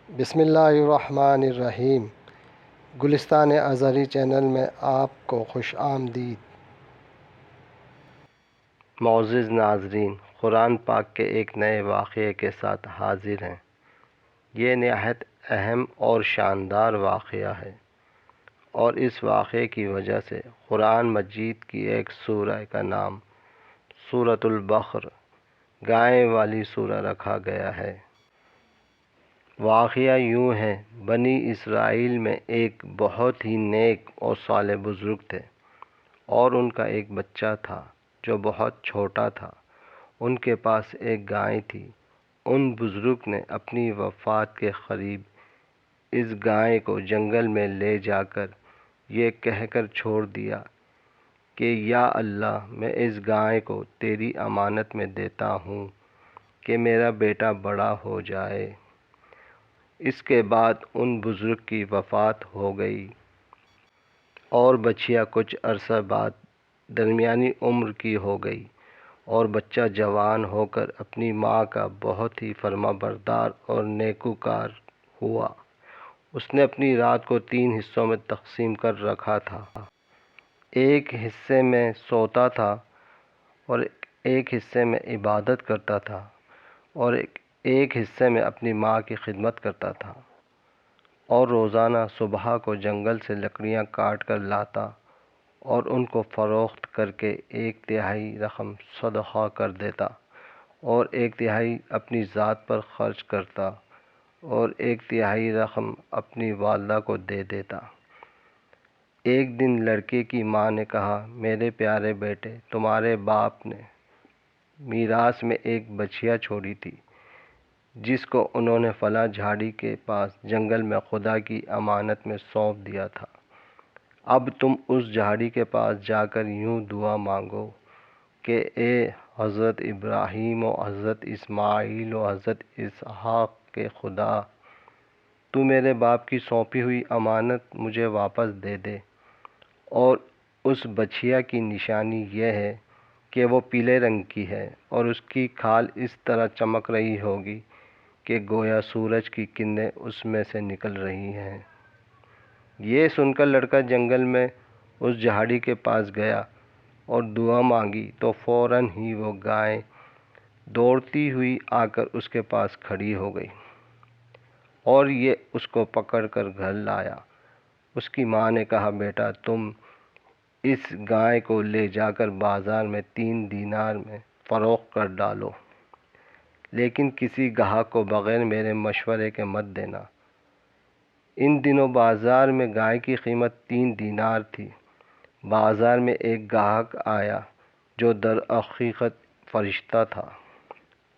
بسم اللہ الرحمن الرحیم۔ گلستان ازہری چینل میں آپ کو خوش آمدید۔ معزز ناظرین، قرآن پاک کے ایک نئے واقعے کے ساتھ حاضر ہیں۔ یہ نہایت اہم اور شاندار واقعہ ہے، اور اس واقعے کی وجہ سے قرآن مجید کی ایک سورہ کا نام سورۃ البقرہ، گائے والی سورہ رکھا گیا ہے۔ واقعہ یوں ہے، بنی اسرائیل میں ایک بہت ہی نیک اور صالح بزرگ تھے، اور ان کا ایک بچہ تھا جو بہت چھوٹا تھا۔ ان کے پاس ایک گائے تھی۔ ان بزرگ نے اپنی وفات کے قریب اس گائے کو جنگل میں لے جا کر یہ کہہ کر چھوڑ دیا کہ یا اللہ، میں اس گائے کو تیری امانت میں دیتا ہوں کہ میرا بیٹا بڑا ہو جائے۔ اس کے بعد ان بزرگ کی وفات ہو گئی، اور بچیا کچھ عرصہ بعد درمیانی عمر کی ہو گئی، اور بچہ جوان ہو کر اپنی ماں کا بہت ہی فرما بردار اور نیکوکار ہوا۔ اس نے اپنی رات کو 3 حصوں میں تقسیم کر رکھا تھا۔ ایک حصے میں سوتا تھا، اور ایک حصے میں عبادت کرتا تھا، اور ایک حصے میں اپنی ماں کی خدمت کرتا تھا، اور روزانہ صبح کو جنگل سے لکڑیاں کاٹ کر لاتا اور ان کو فروخت کر کے 1/3 رقم صدقہ کر دیتا، اور 1/3 اپنی ذات پر خرچ کرتا، اور 1/3 رقم اپنی والدہ کو دے دیتا۔ ایک دن لڑکے کی ماں نے کہا، میرے پیارے بیٹے، تمہارے باپ نے میراث میں ایک بچھیا چھوڑی تھی، جس کو انہوں نے فلاں جھاڑی کے پاس جنگل میں خدا کی امانت میں سونپ دیا تھا۔ اب تم اس جھاڑی کے پاس جا کر یوں دعا مانگو کہ اے حضرت ابراہیم و حضرت اسماعیل و حضرت اسحاق کے خدا، تو میرے باپ کی سونپی ہوئی امانت مجھے واپس دے دے۔ اور اس بچھیا کی نشانی یہ ہے کہ وہ پیلے رنگ کی ہے، اور اس کی کھال اس طرح چمک رہی ہوگی کہ گویا سورج کی کرنیں اس میں سے نکل رہی ہیں۔ یہ سن کر لڑکا جنگل میں اس جھاڑی کے پاس گیا اور دعا مانگی، تو فوراً ہی وہ گائے دوڑتی ہوئی آ کر اس کے پاس کھڑی ہو گئی، اور یہ اس کو پکڑ کر گھر لایا۔ اس کی ماں نے کہا، بیٹا، تم اس گائے کو لے جا کر بازار میں 3 دینار میں فروخت کر ڈالو، لیکن کسی گاہک کو بغیر میرے مشورے کے مت دینا۔ ان دنوں بازار میں گائے کی قیمت 3 دینار تھی۔ بازار میں ایک گاہک آیا جو در حقیقت فرشتہ تھا۔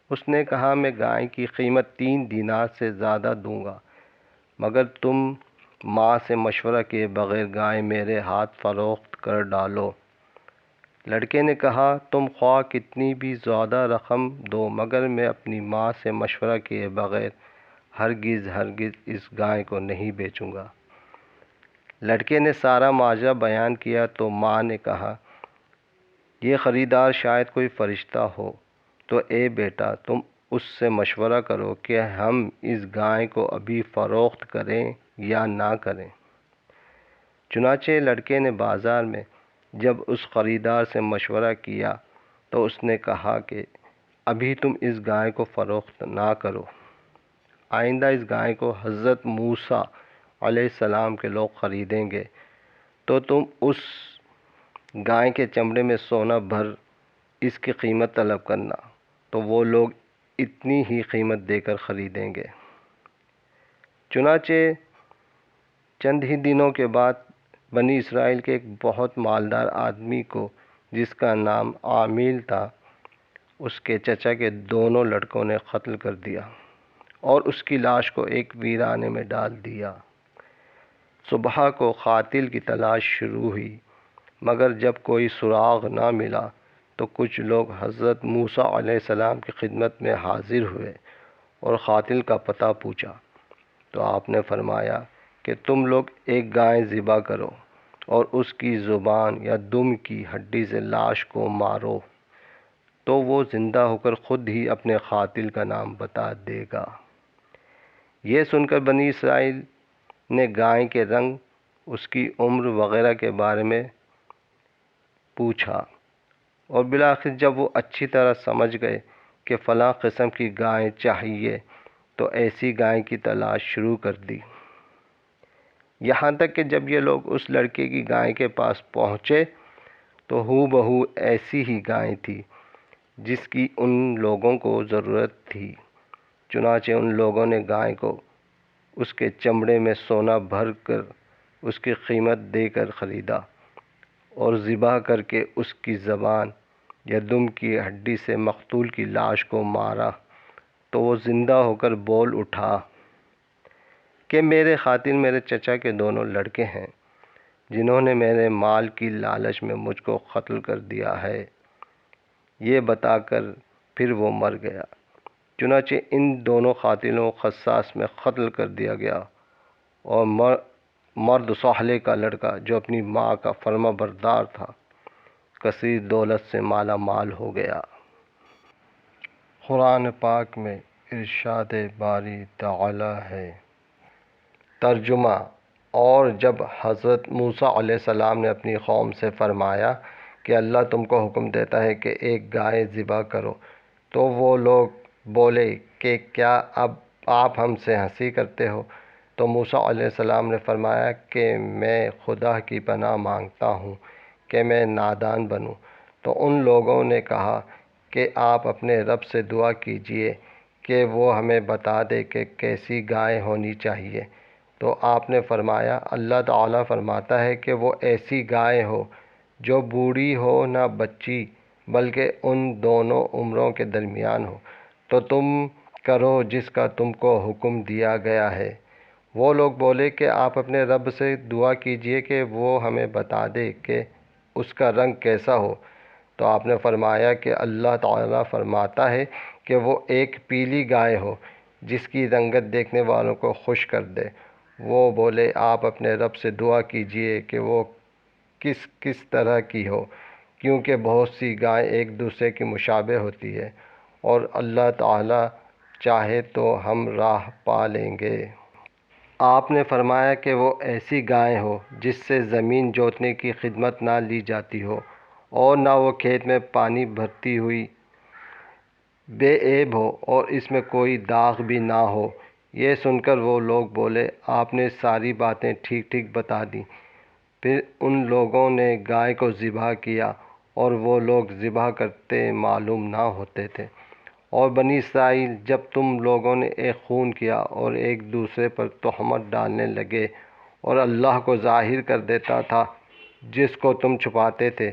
اس نے کہا، میں گائے کی قیمت 3 دینار سے زیادہ دوں گا، مگر تم ماں سے مشورہ کیے بغیر گائے میرے ہاتھ فروخت کر ڈالو۔ لڑکے نے کہا، تم خواہ کتنی بھی زیادہ رقم دو، مگر میں اپنی ماں سے مشورہ کیے بغیر ہرگز اس گائے کو نہیں بیچوں گا۔ لڑکے نے سارا ماجرا بیان کیا تو ماں نے کہا، یہ خریدار شاید کوئی فرشتہ ہو، تو اے بیٹا، تم اس سے مشورہ کرو کہ ہم اس گائے کو ابھی فروخت کریں یا نہ کریں۔ چنانچہ لڑکے نے بازار میں جب اس خریدار سے مشورہ کیا تو اس نے کہا کہ ابھی تم اس گائے کو فروخت نہ کرو۔ آئندہ اس گائے کو حضرت موسیٰ علیہ السلام کے لوگ خریدیں گے تو تم اس گائے کے چمڑے میں سونا بھر اس کی قیمت طلب کرنا، تو وہ لوگ اتنی ہی قیمت دے کر خریدیں گے۔ چنانچہ چند ہی دنوں کے بعد بنی اسرائیل کے ایک بہت مالدار آدمی کو، جس کا نام عامل تھا، اس کے چچا کے دونوں لڑکوں نے قتل کر دیا اور اس کی لاش کو ایک ویرانے میں ڈال دیا۔ صبح کو قاتل کی تلاش شروع ہوئی، مگر جب کوئی سراغ نہ ملا تو کچھ لوگ حضرت موسیٰ علیہ السلام کی خدمت میں حاضر ہوئے اور قاتل کا پتہ پوچھا، تو آپ نے فرمایا کہ تم لوگ ایک گائے ذبح کرو اور اس کی زبان یا دم کی ہڈی سے لاش کو مارو، تو وہ زندہ ہو کر خود ہی اپنے قاتل کا نام بتا دے گا۔ یہ سن کر بنی اسرائیل نے گائے کے رنگ، اس کی عمر وغیرہ کے بارے میں پوچھا، اور بالآخر جب وہ اچھی طرح سمجھ گئے کہ فلاں قسم کی گائے چاہیے تو ایسی گائے کی تلاش شروع کر دی۔ یہاں تک کہ جب یہ لوگ اس لڑکے کی گائے کے پاس پہنچے تو ہو بہو ایسی ہی گائے تھی جس کی ان لوگوں کو ضرورت تھی۔ چنانچہ ان لوگوں نے گائے کو اس کے چمڑے میں سونا بھر کر اس کی قیمت دے کر خریدا اور ذبح کر کے اس کی زبان یا دم کی ہڈی سے مقتول کی لاش کو مارا تو وہ زندہ ہو کر بول اٹھا کہ میرے قاتل میرے چچا کے دونوں لڑکے ہیں جنہوں نے میرے مال کی لالچ میں مجھ کو قتل کر دیا ہے۔ یہ بتا کر پھر وہ مر گیا۔ چنانچہ ان دونوں قاتلوں کو قصاص میں قتل کر دیا گیا، اور مرد صالح کا لڑکا جو اپنی ماں کا فرما بردار تھا کثیر دولت سے مالا مال ہو گیا۔ قرآن پاک میں ارشاد باری تعالی ہے۔ ترجمہ: اور جب حضرت موسیٰ علیہ السلام نے اپنی قوم سے فرمایا کہ اللہ تم کو حکم دیتا ہے کہ ایک گائے ذبح کرو، تو وہ لوگ بولے کہ کیا اب آپ ہم سے ہنسی کرتے ہو؟ تو موسیٰ علیہ السلام نے فرمایا کہ میں خدا کی پناہ مانگتا ہوں کہ میں نادان بنوں۔ تو ان لوگوں نے کہا کہ آپ اپنے رب سے دعا کیجئے کہ وہ ہمیں بتا دے کہ کیسی گائے ہونی چاہیے۔ تو آپ نے فرمایا، اللہ تعالیٰ فرماتا ہے کہ وہ ایسی گائے ہو جو بوڑھی ہو نہ بچی بلکہ ان دونوں عمروں کے درمیان ہو، تو تم کرو جس کا تم کو حکم دیا گیا ہے۔ وہ لوگ بولے کہ آپ اپنے رب سے دعا کیجئے کہ وہ ہمیں بتا دے کہ اس کا رنگ کیسا ہو۔ تو آپ نے فرمایا کہ اللہ تعالیٰ فرماتا ہے کہ وہ ایک پیلی گائے ہو جس کی رنگت دیکھنے والوں کو خوش کر دے۔ وہ بولے آپ اپنے رب سے دعا کیجئے کہ وہ کس طرح کی ہو، کیونکہ بہت سی گائیں ایک دوسرے کی مشابہ ہوتی ہے، اور اللہ تعالیٰ چاہے تو ہم راہ پا لیں گے۔ آپ نے فرمایا کہ وہ ایسی گائے ہو جس سے زمین جوتنے کی خدمت نہ لی جاتی ہو اور نہ وہ کھیت میں پانی بھرتی ہوئی بے عیب ہو اور اس میں کوئی داغ بھی نہ ہو۔ یہ سن کر وہ لوگ بولے آپ نے ساری باتیں ٹھیک ٹھیک بتا دیں۔ پھر ان لوگوں نے گائے کو ذبح کیا، اور وہ لوگ ذبح کرتے معلوم نہ ہوتے تھے۔ اور بنی اسرائیل، جب تم لوگوں نے ایک خون کیا اور ایک دوسرے پر تہمت ڈالنے لگے اور اللہ کو ظاہر کر دیتا تھا جس کو تم چھپاتے تھے،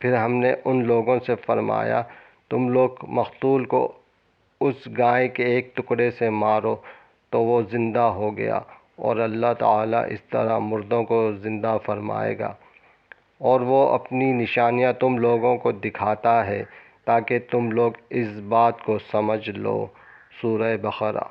پھر ہم نے ان لوگوں سے فرمایا تم لوگ مقتول کو اس گائے کے ایک ٹکڑے سے مارو تو وہ زندہ ہو گیا، اور اللہ تعالیٰ اس طرح مردوں کو زندہ فرمائے گا، اور وہ اپنی نشانیاں تم لوگوں کو دکھاتا ہے تاکہ تم لوگ اس بات کو سمجھ لو۔ سورہ بقرہ۔